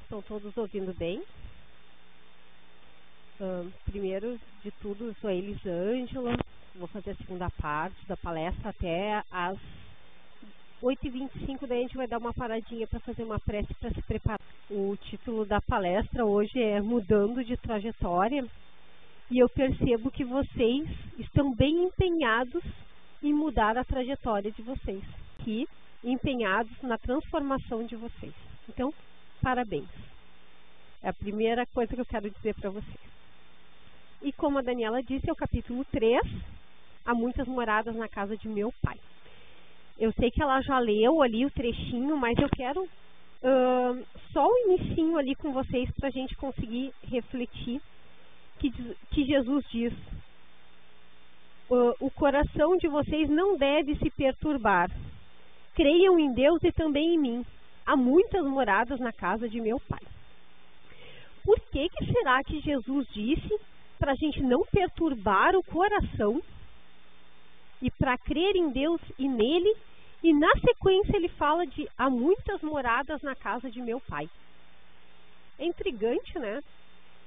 Estão todos ouvindo bem? Primeiro de tudo, eu sou a Elisângela, vou fazer a segunda parte da palestra até às 8h25, daí a gente vai dar uma paradinha para fazer uma prece para se preparar. O título da palestra hoje é Mudando de Trajetória, e eu percebo que vocês estão bem empenhados em mudar a trajetória de vocês, empenhados na transformação de vocês. Então, parabéns. É a primeira coisa que eu quero dizer para vocês. E como a Daniela disse, é o capítulo 3, Há muitas moradas na casa de meu pai. Eu sei que ela já leu ali o trechinho, mas eu quero só o inicinho ali com vocês para a gente conseguir refletir que Jesus diz: o coração de vocês não deve se perturbar. Creiam em Deus e também em mim. Há muitas moradas na casa de meu pai. Por que será que Jesus disse para a gente não perturbar o coração e para crer em Deus e nele? E na sequência ele fala de há muitas moradas na casa de meu pai. É intrigante, né?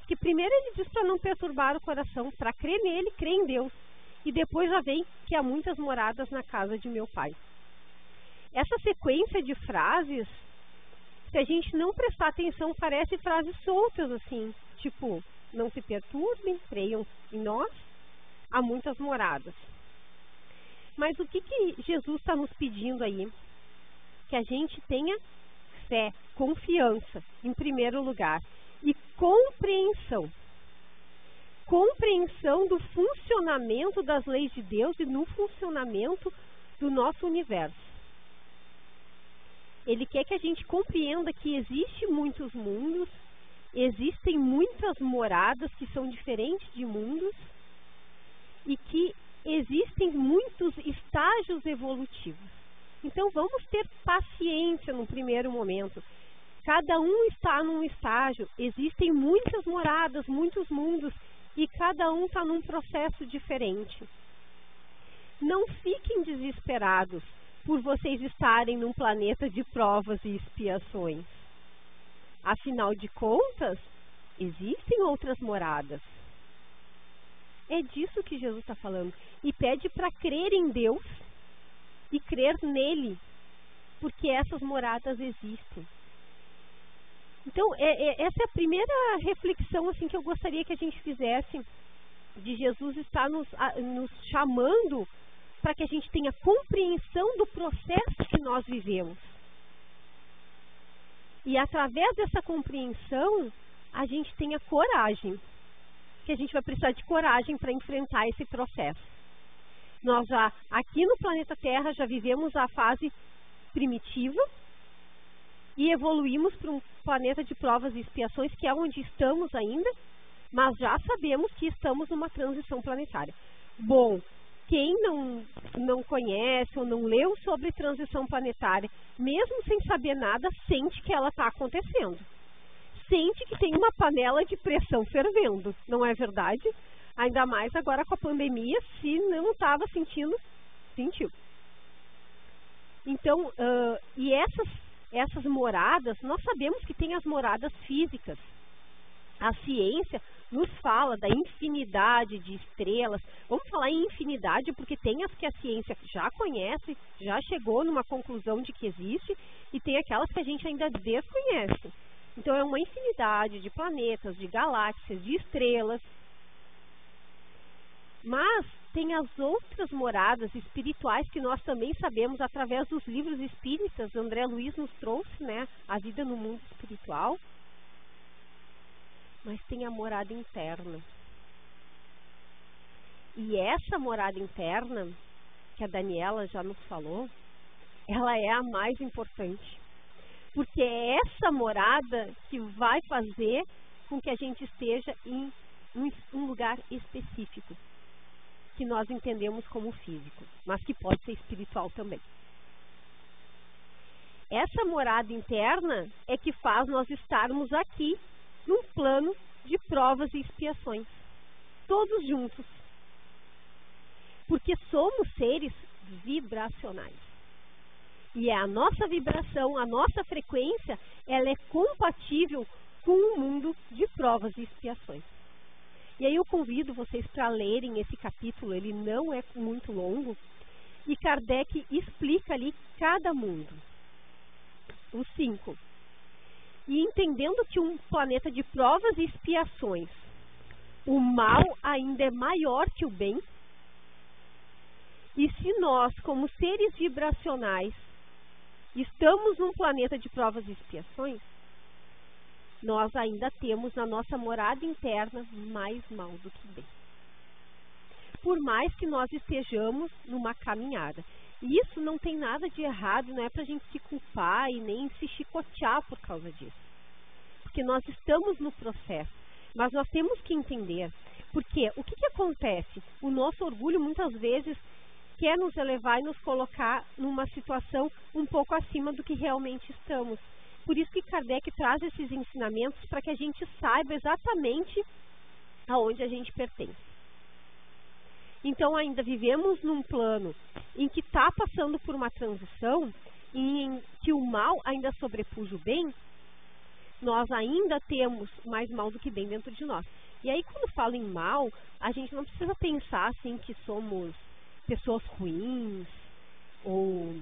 Que primeiro ele diz para não perturbar o coração, para crer nele, crer em Deus. E depois já vem que há muitas moradas na casa de meu pai. Essa sequência de frases, se a gente não prestar atenção, parece frases soltas assim, tipo, não se perturbem, creiam em nós, há muitas moradas. Mas o que Jesus está nos pedindo aí? Que a gente tenha fé, confiança, em primeiro lugar, e compreensão. Compreensão do funcionamento das leis de Deus e no funcionamento do nosso universo. Ele quer que a gente compreenda que existem muitos mundos, existem muitas moradas que são diferentes de mundos e que existem muitos estágios evolutivos. Então vamos ter paciência no primeiro momento. Cada um está num estágio, existem muitas moradas, muitos mundos e cada um está num processo diferente. Não fiquem desesperados por vocês estarem num planeta de provas e expiações. Afinal de contas, existem outras moradas. É disso que Jesus está falando. E pede para crer em Deus e crer nele, porque essas moradas existem. Então, essa é a primeira reflexão assim, que eu gostaria que a gente fizesse, de Jesus estar nos chamando para que a gente tenha compreensão do processo que nós vivemos. E através dessa compreensão, a gente tenha coragem, que a gente vai precisar de coragem para enfrentar esse processo. Nós já, aqui no planeta Terra, já vivemos a fase primitiva e evoluímos para um planeta de provas e expiações, que é onde estamos ainda, mas já sabemos que estamos numa transição planetária. Bom, quem não conhece ou não leu sobre transição planetária, mesmo sem saber nada, sente que ela está acontecendo. Sente que tem uma panela de pressão fervendo, não é verdade? Ainda mais agora com a pandemia, se não estava sentindo, sentiu. Então, e essas moradas, nós sabemos que tem as moradas físicas. A ciência nos fala da infinidade de estrelas. Vamos falar em infinidade porque tem as que a ciência já conhece, já chegou numa conclusão de que existe, e tem aquelas que a gente ainda desconhece. Então é uma infinidade de planetas, de galáxias, de estrelas. Mas tem as outras moradas espirituais que nós também sabemos através dos livros espíritas. André Luiz nos trouxe, né, a vida no mundo espiritual. Mas tem a morada interna. E essa morada interna, que a Daniela já nos falou, ela é a mais importante. Porque é essa morada que vai fazer com que a gente esteja em um lugar específico, que nós entendemos como físico, mas que pode ser espiritual também. Essa morada interna é que faz nós estarmos aqui num plano de provas e expiações, todos juntos. Porque somos seres vibracionais. E a nossa vibração, a nossa frequência, ela é compatível com o mundo de provas e expiações. E aí eu convido vocês para lerem esse capítulo, ele não é muito longo, e Kardec explica ali cada mundo, os 5. E entendendo que um planeta de provas e expiações, o mal ainda é maior que o bem, e se nós, como seres vibracionais, estamos num planeta de provas e expiações, nós ainda temos na nossa morada interna mais mal do que bem. Por mais que nós estejamos numa caminhada. E isso não tem nada de errado, não é para a gente se culpar e nem se chicotear por causa disso. Porque nós estamos no processo, mas nós temos que entender. Porque o que acontece? O nosso orgulho muitas vezes quer nos elevar e nos colocar numa situação um pouco acima do que realmente estamos. Por isso que Kardec traz esses ensinamentos para que a gente saiba exatamente aonde a gente pertence. Então ainda vivemos num plano em que está passando por uma transição, em que o mal ainda sobrepuja o bem, nós ainda temos mais mal do que bem dentro de nós. E aí quando falo em mal, a gente não precisa pensar assim que somos pessoas ruins ou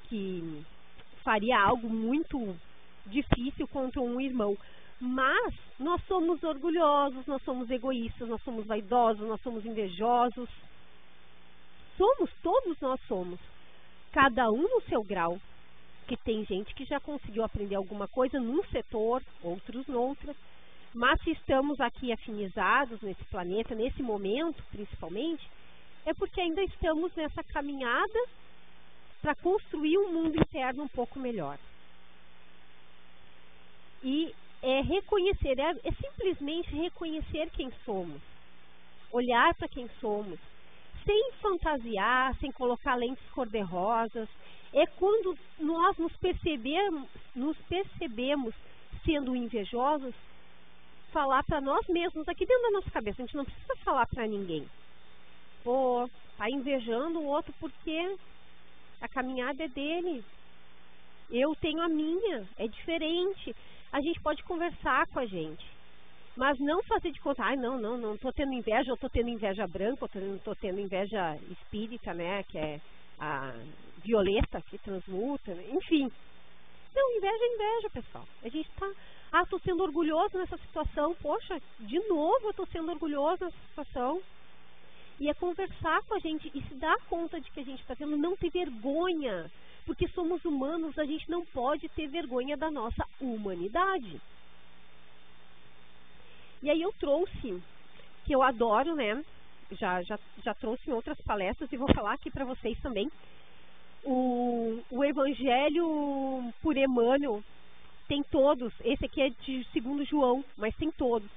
que faria algo muito difícil contra um irmão. Mas nós somos orgulhosos, nós somos egoístas, nós somos vaidosos, nós somos invejosos. Todos nós somos. Cada um no seu grau. Que tem gente que já conseguiu aprender alguma coisa num setor, outros noutra. Mas se estamos aqui afinizados nesse planeta, nesse momento principalmente, é porque ainda estamos nessa caminhada para construir um mundo interno um pouco melhor. E é reconhecer, é simplesmente reconhecer quem somos, olhar para quem somos, sem fantasiar, sem colocar lentes cor-de-rosas. É quando nós nos percebemos sendo invejosos, falar para nós mesmos, aqui dentro da nossa cabeça, a gente não precisa falar para ninguém. Pô, tá invejando o outro porque a caminhada é dele, eu tenho a minha, é diferente. A gente pode conversar com a gente, mas não fazer de conta, não tô tendo inveja, eu tô tendo inveja branca, eu tô tendo inveja espírita, né, que é a violeta que transmuta, enfim. Não, inveja é inveja, pessoal. A gente tá, tô sendo orgulhoso nessa situação, poxa, de novo eu tô sendo orgulhoso nessa situação. E é conversar com a gente e se dar conta de que a gente está tendo, não ter vergonha. Porque somos humanos, a gente não pode ter vergonha da nossa humanidade. E aí eu trouxe, que eu adoro, né? Já trouxe em outras palestras e vou falar aqui para vocês também. O Evangelho por Emmanuel tem todos. Esse aqui é de 2 João, mas tem todos.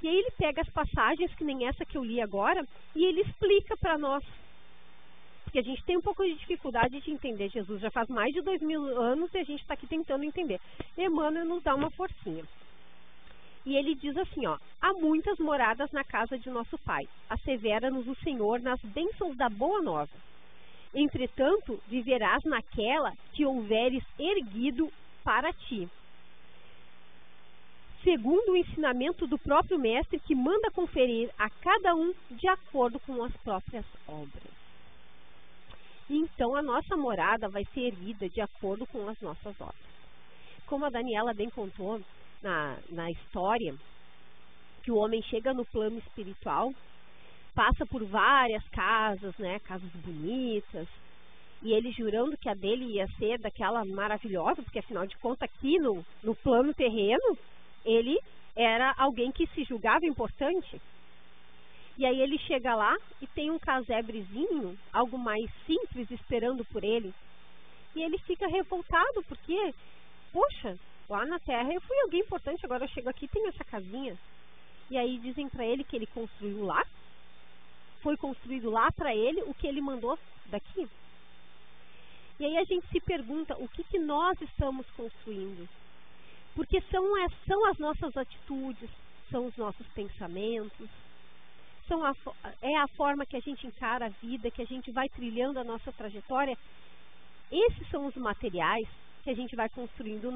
E aí ele pega as passagens, que nem essa que eu li agora, e ele explica para nós. Porque a gente tem um pouco de dificuldade de entender Jesus. Já faz mais de 2000 anos e a gente está aqui tentando entender. Emmanuel nos dá uma forcinha. E ele diz assim, ó: há muitas moradas na casa de nosso Pai. Assevera-nos o Senhor nas bênçãos da Boa Nova. Entretanto, viverás naquela que houveres erguido para ti, segundo o ensinamento do próprio Mestre, que manda conferir a cada um de acordo com as próprias obras. Então a nossa morada vai ser erguida de acordo com as nossas obras. Como a Daniela bem contou na história, que o homem chega no plano espiritual, passa por várias casas, né, casas bonitas, e ele jurando que a dele ia ser daquela maravilhosa, porque afinal de contas aqui no plano terreno, ele era alguém que se julgava importante. E aí ele chega lá e tem um casebrezinho, algo mais simples, esperando por ele. E ele fica revoltado, porque, poxa, lá na Terra eu fui alguém importante, agora eu chego aqui e tenho essa casinha. E aí dizem para ele que ele construiu lá, foi construído lá para ele o que ele mandou daqui. E aí a gente se pergunta, o que nós estamos construindo? Porque são as nossas atitudes, são os nossos pensamentos, é a forma que a gente encara a vida, que a gente vai trilhando a nossa trajetória, esses são os materiais que a gente vai construindo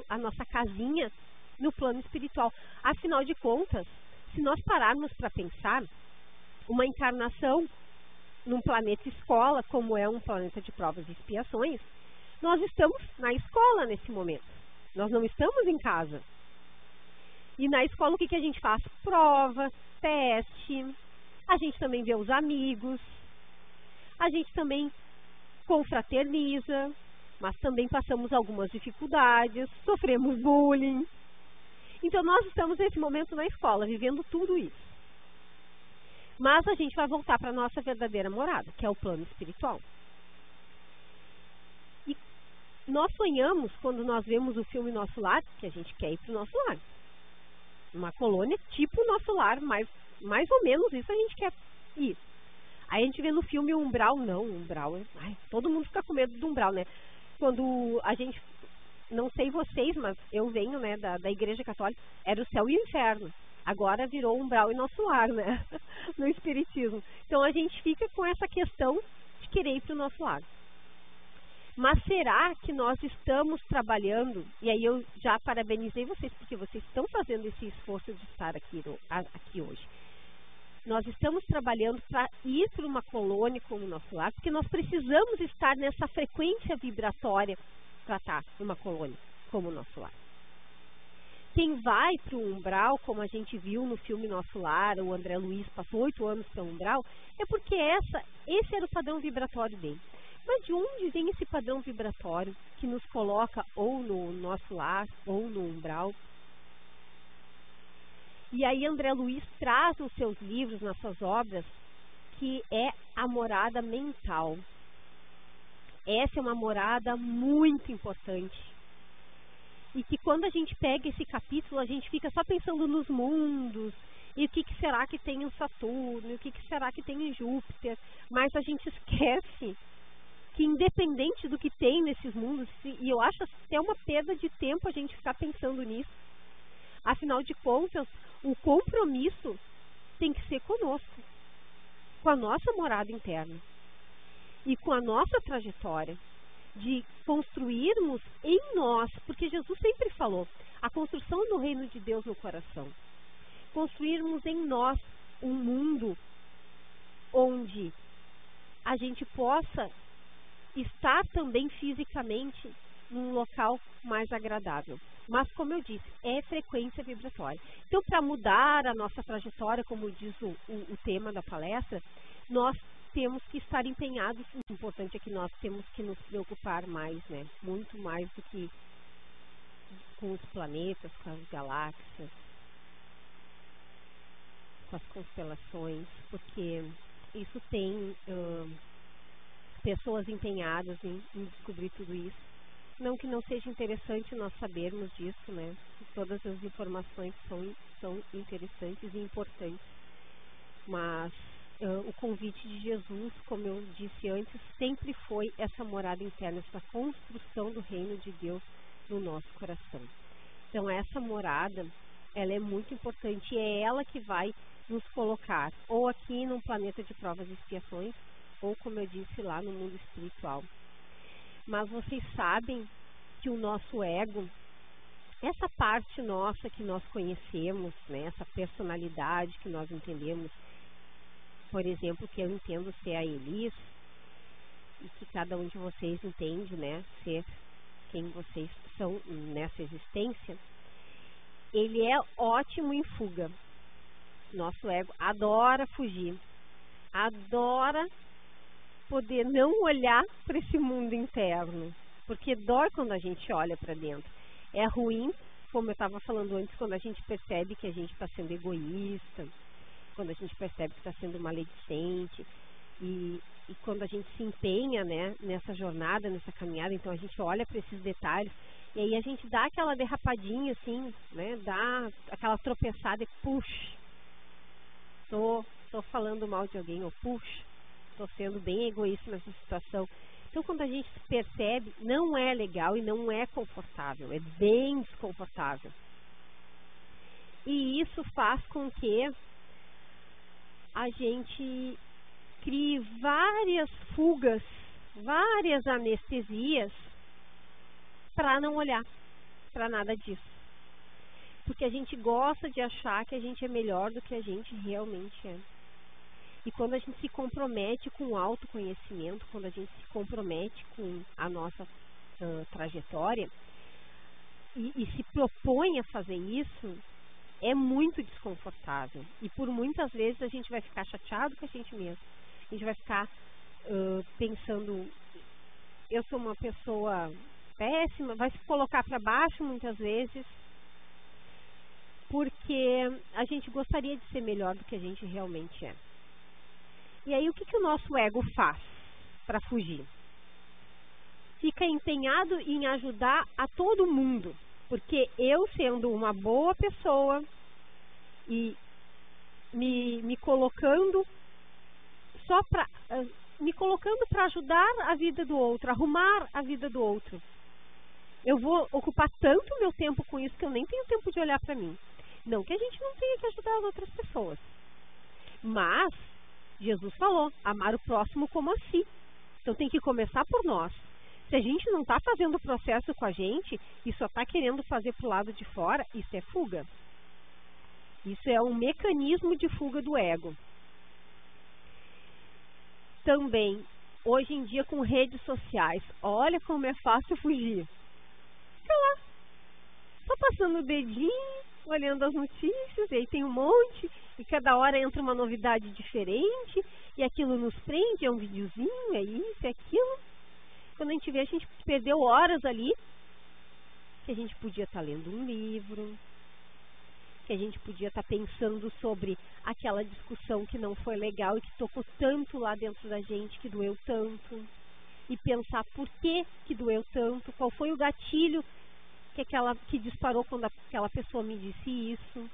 a nossa casinha no plano espiritual. Afinal de contas, se nós pararmos para pensar, uma encarnação num planeta escola, como é um planeta de provas e expiações, nós estamos na escola nesse momento. Nós não estamos em casa. E na escola o que a gente faz? Prova, teste, a gente também vê os amigos, a gente também confraterniza, mas também passamos algumas dificuldades, sofremos bullying. Então nós estamos nesse momento na escola, vivendo tudo isso. Mas a gente vai voltar para a nossa verdadeira morada, que é o plano espiritual. E nós sonhamos, quando nós vemos o filme Nosso Lar, que a gente quer ir para o nosso lar. Uma colônia tipo o nosso lar, mais ou menos isso a gente quer ir. Aí a gente vê no filme o umbral, não, o umbral, todo mundo fica com medo do umbral, né? Quando a gente, não sei vocês, mas eu venho, né, da Igreja Católica, era o céu e o inferno. Agora virou umbral e nosso lar, né? No Espiritismo. Então a gente fica com essa questão de querer ir para o nosso lar. Mas será que nós estamos trabalhando, e aí eu já parabenizei vocês, porque vocês estão fazendo esse esforço de estar aqui hoje. Nós estamos trabalhando para ir para uma colônia como o nosso lar, porque nós precisamos estar nessa frequência vibratória para estar numa colônia como o nosso lar. Quem vai para o umbral, como a gente viu no filme Nosso Lar, o André Luiz passou 8 anos para o umbral, é porque esse era o padrão vibratório dele. Mas de onde vem esse padrão vibratório que nos coloca ou no nosso lar ou no umbral? E aí André Luiz traz nos seus livros, nas suas obras, que é a morada mental. Essa é uma morada muito importante. E que quando a gente pega esse capítulo, a gente fica só pensando nos mundos, e o que será que tem em Saturno, e o que será que tem em Júpiter, mas a gente esquece que independente do que tem nesses mundos, e eu acho até uma perda de tempo a gente ficar pensando nisso, afinal de contas, o compromisso tem que ser conosco, com a nossa morada interna, e com a nossa trajetória, de construirmos em nós, porque Jesus sempre falou, a construção do reino de Deus no coração. Construirmos em nós um mundo onde a gente possa estar também fisicamente num local mais agradável. Mas, como eu disse, é frequência vibratória. Então, para mudar a nossa trajetória, como diz o tema da palestra, nós temos que estar empenhados. O importante é que nós temos que nos preocupar mais, né? Muito mais do que com os planetas, com as galáxias, com as constelações, porque isso tem pessoas empenhadas em descobrir tudo isso. Não que não seja interessante nós sabermos disso, né? Todas as informações são interessantes e importantes, mas o convite de Jesus, como eu disse antes, sempre foi essa morada interna, essa construção do reino de Deus no nosso coração. Então essa morada, ela é muito importante e é ela que vai nos colocar ou aqui num planeta de provas e expiações, ou como eu disse lá no mundo espiritual. Mas vocês sabem que o nosso ego, essa parte nossa que nós conhecemos, né, essa personalidade que nós entendemos, por exemplo, que eu entendo ser a Elis, e que cada um de vocês entende, né, ser quem vocês são nessa existência, ele é ótimo em fuga. Nosso ego adora fugir, adora poder não olhar para esse mundo interno, porque dói quando a gente olha para dentro. É ruim, como eu estava falando antes, quando a gente percebe que a gente está sendo egoísta, quando a gente percebe que está sendo maledicente, e quando a gente se empenha, né, nessa jornada, nessa caminhada, então a gente olha para esses detalhes, e aí a gente dá aquela derrapadinha assim, né, dá aquela tropeçada e puxa, tô falando mal de alguém, ou puxa, estou sendo bem egoísta nessa situação. Então, quando a gente se percebe, não é legal e não é confortável, é bem desconfortável. E isso faz com que a gente crie várias fugas várias anestesias para não olhar para nada disso. Porque a gente gosta de achar que a gente é melhor do que a gente realmente é. E quando a gente se compromete com o autoconhecimento, quando a gente se compromete com a nossa trajetória e se propõe a fazer isso, é muito desconfortável. E por muitas vezes a gente vai ficar chateado com a gente mesmo. A gente vai ficar pensando, eu sou uma pessoa péssima, vai se colocar para baixo muitas vezes, porque a gente gostaria de ser melhor do que a gente realmente é. E aí o que o nosso ego faz para fugir? Fica empenhado em ajudar a todo mundo, porque eu, sendo uma boa pessoa e me colocando para ajudar a vida do outro, arrumar a vida do outro, eu vou ocupar tanto meu tempo com isso que eu nem tenho tempo de olhar para mim. Não que a gente não tenha que ajudar as outras pessoas, mas Jesus falou, amar o próximo como a si. Então tem que começar por nós. Se a gente não está fazendo o processo com a gente e só está querendo fazer para o lado de fora, isso é fuga. Isso é um mecanismo de fuga do ego. Também, hoje em dia com redes sociais, olha como é fácil fugir. Fica lá, só passando o dedinho, olhando as notícias, e aí tem um monte, e cada hora entra uma novidade diferente, e aquilo nos prende, é um videozinho, é isso, é aquilo. Quando a gente vê, a gente perdeu horas ali, que a gente podia estar lendo um livro, que a gente podia estar pensando sobre aquela discussão que não foi legal e que tocou tanto lá dentro da gente, que doeu tanto, e pensar por que doeu tanto, qual foi o gatilho que disparou quando aquela pessoa me disse isso.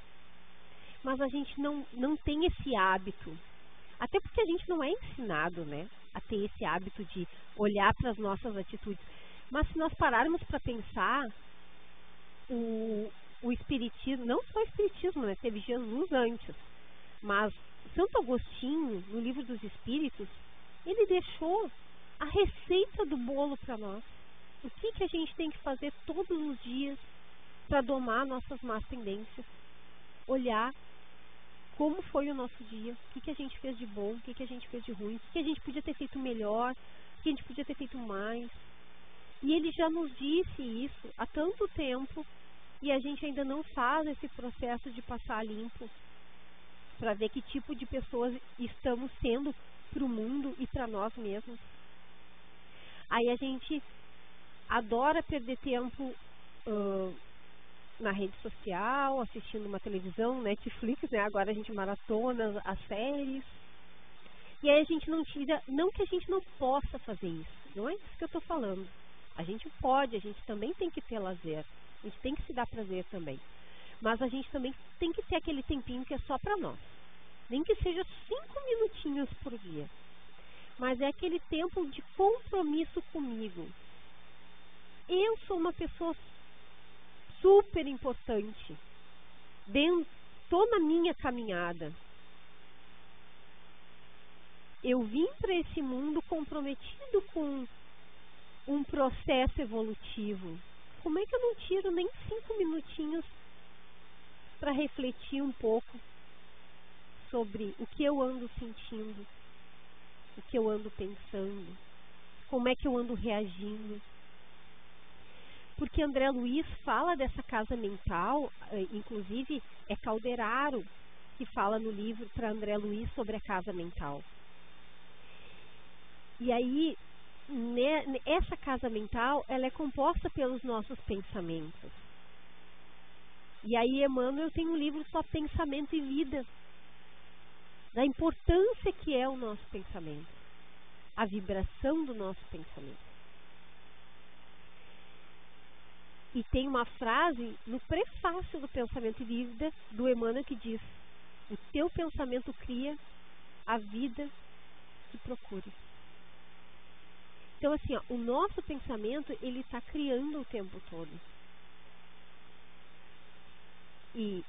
Mas a gente não tem esse hábito, até porque a gente não é ensinado, né, a ter esse hábito de olhar para as nossas atitudes. Mas se nós pararmos para pensar, o Espiritismo, não só o Espiritismo, né, teve Jesus antes, mas Santo Agostinho, no Livro dos Espíritos, ele deixou a receita do bolo para nós. O que a gente tem que fazer todos os dias para domar nossas más tendências? Olhar como foi o nosso dia, o que a gente fez de bom, o que a gente fez de ruim, o que a gente podia ter feito melhor, o que a gente podia ter feito mais. E ele já nos disse isso há tanto tempo e a gente ainda não faz esse processo de passar limpo para ver que tipo de pessoas estamos sendo para o mundo e para nós mesmos. Aí a gente adora perder tempo na rede social, assistindo uma televisão, Netflix, né? Agora a gente maratona as séries. E aí a gente não tira, não que a gente não possa fazer isso, não é isso que eu estou falando. A gente pode, a gente também tem que ter lazer, a gente tem que se dar prazer também. Mas a gente também tem que ter aquele tempinho que é só para nós. Nem que seja 5 minutinhos por dia. Mas é aquele tempo de compromisso comigo. Eu sou uma pessoa super importante. Estou na minha caminhada. Eu vim para esse mundo comprometido com um processo evolutivo. Como é que eu não tiro nem 5 minutinhos para refletir um pouco sobre o que eu ando sentindo, o que eu ando pensando, como é que eu ando reagindo? Porque André Luiz fala dessa casa mental, inclusive é Calderaro que fala no livro para André Luiz sobre a casa mental. E aí, essa casa mental, ela é composta pelos nossos pensamentos. E aí Emmanuel tem um livro só Pensamento e Vida, da importância que é o nosso pensamento, a vibração do nosso pensamento. E tem uma frase no prefácio do Pensamento e Vida do Emmanuel que diz: o teu pensamento cria a vida que procure. Então assim, o nosso pensamento, ele está criando o tempo todo. E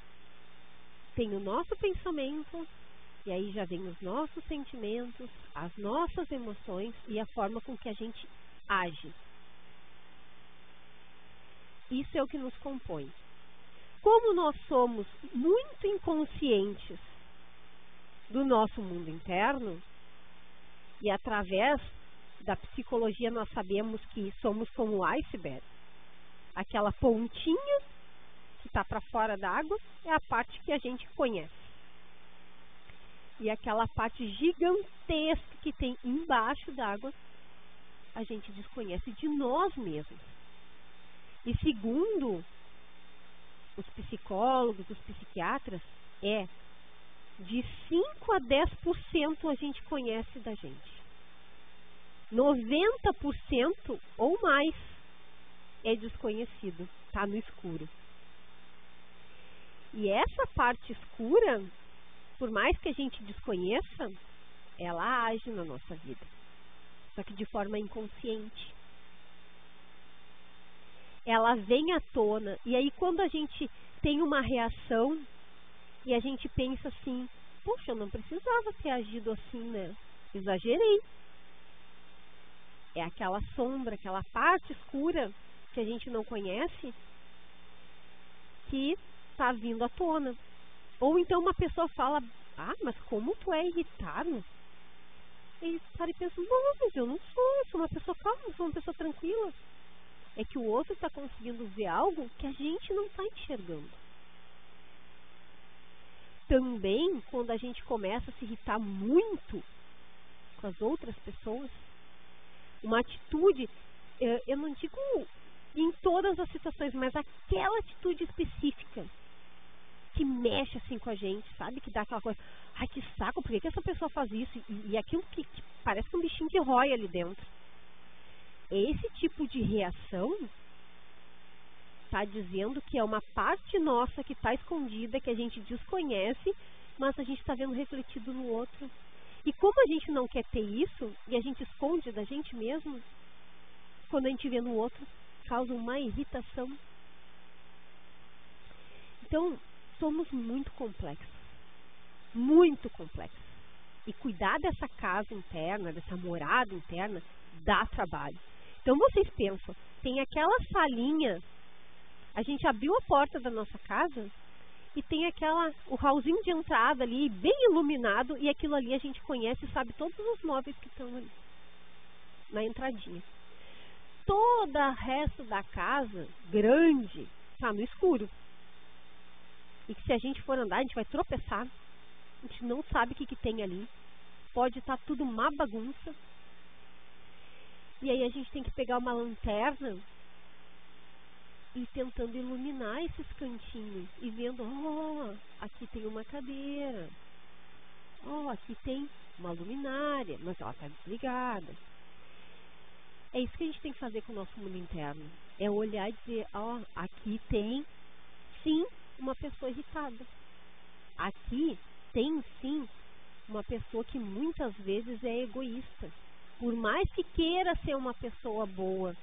tem o nosso pensamento E aí já vem os nossos sentimentos, as nossas emoções e a forma com que a gente age. Isso é o que nos compõe. Como nós somos muito inconscientes do nosso mundo interno, e através da psicologia nós sabemos que somos como o iceberg, aquela pontinha que está para fora da água é a parte que a gente conhece. E aquela parte gigantesca que tem embaixo d'água, a gente desconhece de nós mesmos. E segundo os psicólogos, os psiquiatras, de 5 a 10% a gente conhece da gente. 90% ou mais é desconhecido, está no escuro. E essa parte escura, por mais que a gente desconheça, ela age na nossa vida, só que de forma inconsciente. Ela vem à tona, e aí quando a gente tem uma reação e a gente pensa assim, poxa, eu não precisava ter agido assim, né? Exagerei. É aquela sombra, aquela parte escura que a gente não conhece que está vindo à tona. Ou então uma pessoa fala, mas como tu é irritado? E para e pensa, não, mas eu não sou uma pessoa calma, eu sou uma pessoa tranquila. É que o outro está conseguindo ver algo que a gente não está enxergando. Também, quando a gente começa a se irritar muito com as outras pessoas, uma atitude, eu não digo em todas as situações, mas aquela atitude específica que mexe assim com a gente, sabe? Que dá aquela coisa, ai que saco, por que essa pessoa faz isso? E aquilo que parece um bichinho que rói ali dentro. Esse tipo de reação está dizendo que é uma parte nossa que está escondida, que a gente desconhece, mas a gente está vendo refletido no outro. E como a gente não quer ter isso, e a gente esconde da gente mesmo, quando a gente vê no outro, causa uma irritação. Então, somos muito complexos. Muito complexos. E cuidar dessa casa interna, dessa morada interna, dá trabalho. Então, vocês pensam, tem aquela salinha, a gente abriu a porta da nossa casa e tem o hallzinho de entrada ali, bem iluminado, e aquilo ali a gente conhece e sabe todos os móveis que estão ali, na entradinha. Todo o resto da casa, grande, está no escuro. E que se a gente for andar, a gente vai tropeçar. A gente não sabe o que tem ali. Pode estar tudo uma bagunça. E aí a gente tem que pegar uma lanterna e tentando iluminar esses cantinhos. E vendo, aqui tem uma cadeira. Aqui tem uma luminária, mas ela está desligada. É isso que a gente tem que fazer com o nosso mundo interno. É olhar e dizer, aqui tem, sim, uma pessoa irritada. Aqui tem, sim, uma pessoa que muitas vezes é egoísta. Por mais que queira ser uma pessoa boa.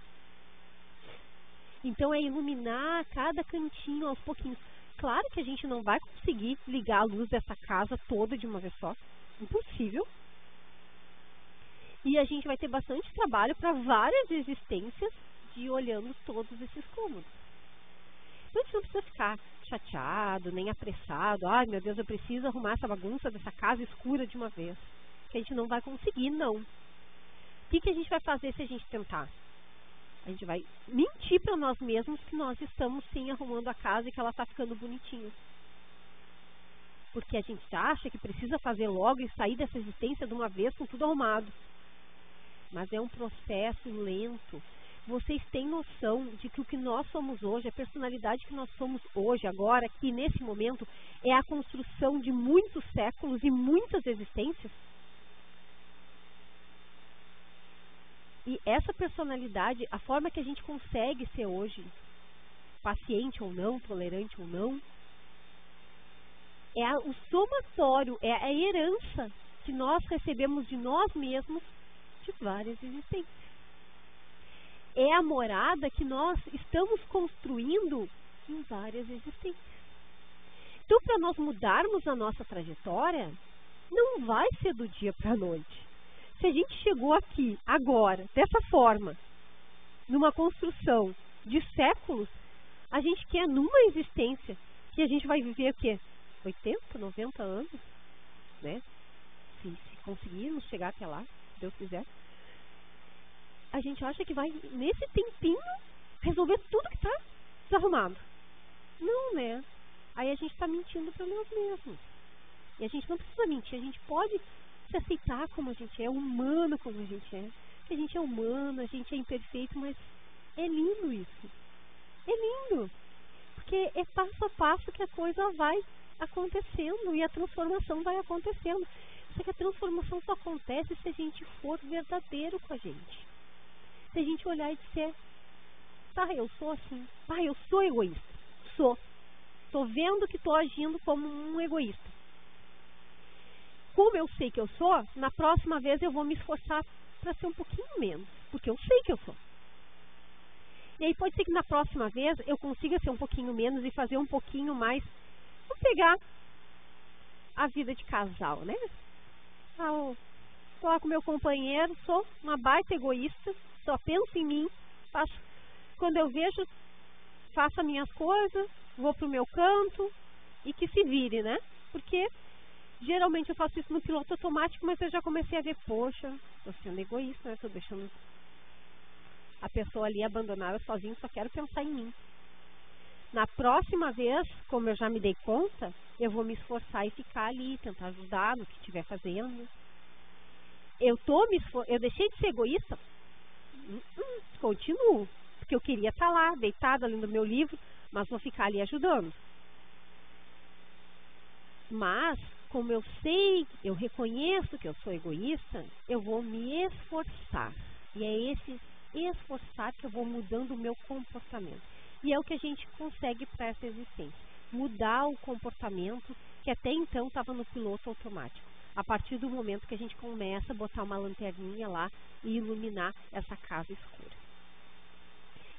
Então é iluminar cada cantinho aos pouquinhos. Claro que a gente não vai conseguir ligar a luz dessa casa toda de uma vez só. Impossível. E a gente vai ter bastante trabalho para várias existências de ir olhando todos esses cômodos. Então a gente não precisa ficar chateado, nem apressado. Ai meu Deus, eu preciso arrumar essa bagunça dessa casa escura de uma vez. Que a gente não vai conseguir, não. O que a gente vai fazer se a gente tentar? A gente vai mentir para nós mesmos que nós estamos sim arrumando a casa e que ela está ficando bonitinha. Porque a gente acha que precisa fazer logo e sair dessa existência de uma vez com tudo arrumado. Mas é um processo lento. Vocês têm noção de que o que nós somos hoje, a personalidade que nós somos hoje, agora, aqui nesse momento, é a construção de muitos séculos e muitas existências? E essa personalidade, a forma que a gente consegue ser hoje, paciente ou não, tolerante ou não, é o somatório, é a herança que nós recebemos de nós mesmos de várias existências. É a morada que nós estamos construindo em várias existências. Então, para nós mudarmos a nossa trajetória, não vai ser do dia para a noite. Se a gente chegou aqui, agora, dessa forma, numa construção de séculos, a gente quer numa existência que a gente vai viver o quê? 80, 90 anos, né? Se conseguirmos chegar até lá, se Deus quiser. A gente acha que vai, nesse tempinho, resolver tudo que está desarrumado. Não, né? Aí a gente está mentindo para nós mesmos. E a gente não precisa mentir, a gente pode se aceitar como a gente é, humano como a gente é. Que a gente é humano, a gente é imperfeito, mas é lindo isso. É lindo. Porque é passo a passo que a coisa vai acontecendo e a transformação vai acontecendo. Só que a transformação só acontece se a gente for verdadeiro com a gente. Se a gente olhar e disser, tá, eu sou assim. Ah, eu sou egoísta. Sou. Tô vendo que tô agindo como um egoísta. Como eu sei que eu sou, na próxima vez eu vou me esforçar para ser um pouquinho menos. Porque eu sei que eu sou. E aí pode ser que na próxima vez eu consiga ser um pouquinho menos e fazer um pouquinho mais. Vamos pegar a vida de casal, né? Estou lá com meu companheiro, sou uma baita egoísta, só penso em mim, quando eu vejo, faço as minhas coisas, vou pro meu canto e que se vire, né? Porque geralmente eu faço isso no piloto automático, mas eu já comecei a ver, poxa, estou sendo egoísta, né? Estou deixando a pessoa ali abandonada sozinha, só quero pensar em mim. Na próxima vez, como eu já me dei conta, eu vou me esforçar e ficar ali, tentar ajudar no que estiver fazendo. Eu deixei de ser egoísta? Continuo, porque eu queria estar lá, deitada, lendo meu livro, mas vou ficar ali ajudando. Mas, como eu sei, eu reconheço que eu sou egoísta, eu vou me esforçar. E é esse esforçar que eu vou mudando o meu comportamento. E é o que a gente consegue para essa existência. Mudar o comportamento que até então estava no piloto automático. A partir do momento que a gente começa a botar uma lanterninha lá e iluminar essa casa escura.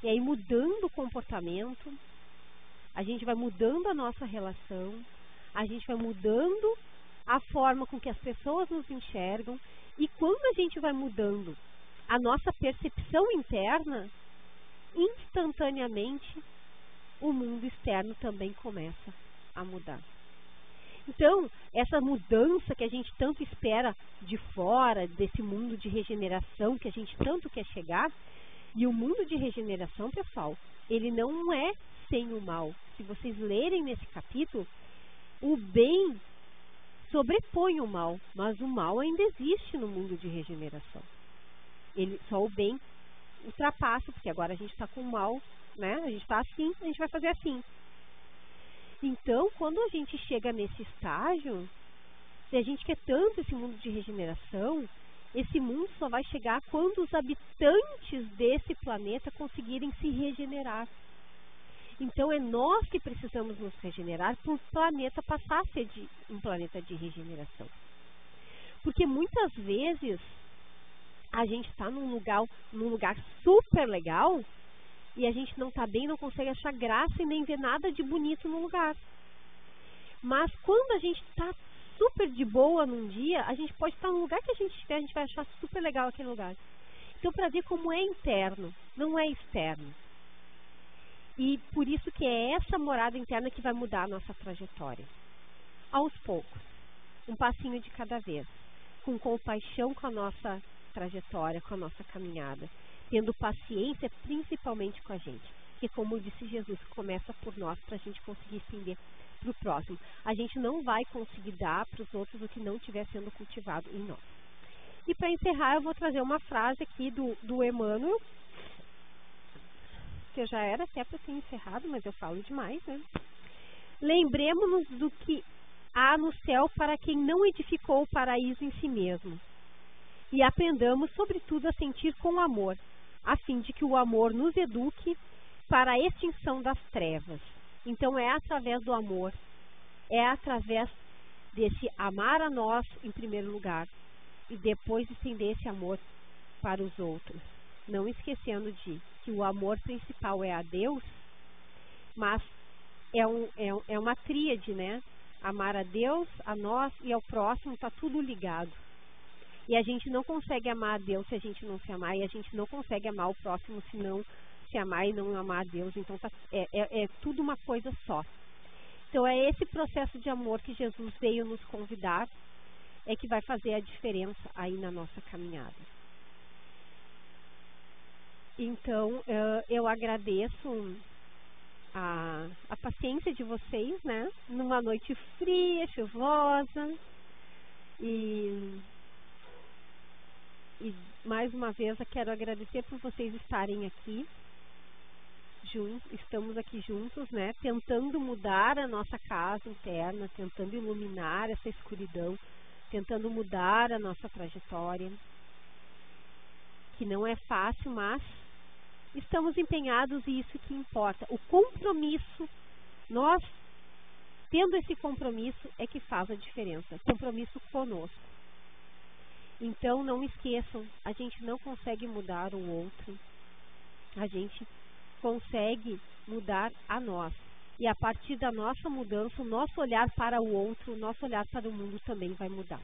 E aí, mudando o comportamento, a gente vai mudando a nossa relação, a gente vai mudando a forma com que as pessoas nos enxergam, e quando a gente vai mudando a nossa percepção interna, instantaneamente o mundo externo também começa a mudar. Então, essa mudança que a gente tanto espera de fora, desse mundo de regeneração que a gente tanto quer chegar, e o mundo de regeneração, pessoal, ele não é sem o mal. Se vocês lerem nesse capítulo, o bem sobrepõe o mal, mas o mal ainda existe no mundo de regeneração. Só o bem ultrapassa, porque agora a gente está com o mal, né? A gente está assim, a gente vai fazer assim. Então, quando a gente chega nesse estágio, se a gente quer tanto esse mundo de regeneração, esse mundo só vai chegar quando os habitantes desse planeta conseguirem se regenerar. Então, é nós que precisamos nos regenerar para o planeta passar a ser um planeta de regeneração. Porque muitas vezes a gente está num lugar super legal e a gente não está bem, não consegue achar graça e nem ver nada de bonito no lugar. Mas quando a gente está super de boa num dia, a gente pode estar no lugar que a gente estiver, a gente vai achar super legal aquele lugar. Então, para ver como é interno, não é externo. E por isso que é essa morada interna que vai mudar a nossa trajetória. Aos poucos, um passinho de cada vez, com compaixão com a nossa trajetória, com a nossa caminhada, tendo paciência principalmente com a gente, que, como disse Jesus, começa por nós para a gente conseguir estender para o próximo. A gente não vai conseguir dar para os outros o que não estiver sendo cultivado em nós. E para encerrar, eu vou trazer uma frase aqui do Emmanuel, que já era até para ter encerrado, mas eu falo demais, né? Lembremos-nos do que há no céu para quem não edificou o paraíso em si mesmo. E aprendamos, sobretudo, a sentir com amor, a fim de que o amor nos eduque para a extinção das trevas. Então, é através do amor, é através desse amar a nós, em primeiro lugar, e depois estender esse amor para os outros. Não esquecendo que o amor principal é a Deus, mas é uma tríade, né? Amar a Deus, a nós e ao próximo, está tudo ligado. E a gente não consegue amar a Deus se a gente não se amar, e a gente não consegue amar o próximo se não se amar e não amar a Deus. Então é tudo uma coisa só. Então é esse processo de amor que Jesus veio nos convidar, é que vai fazer a diferença aí na nossa caminhada. Então eu agradeço a paciência de vocês, né? Numa noite fria, chuvosa, e mais uma vez eu quero agradecer por vocês estarem aqui juntos, estamos aqui juntos, né? Tentando mudar a nossa casa interna, tentando iluminar essa escuridão, tentando mudar a nossa trajetória, que não é fácil, mas estamos empenhados e isso que importa. O compromisso, nós tendo esse compromisso é que faz a diferença, compromisso conosco. Então não esqueçam, a gente não consegue mudar o outro, a gente consegue mudar a nós. E a partir da nossa mudança, o nosso olhar para o outro, o nosso olhar para o mundo também vai mudar.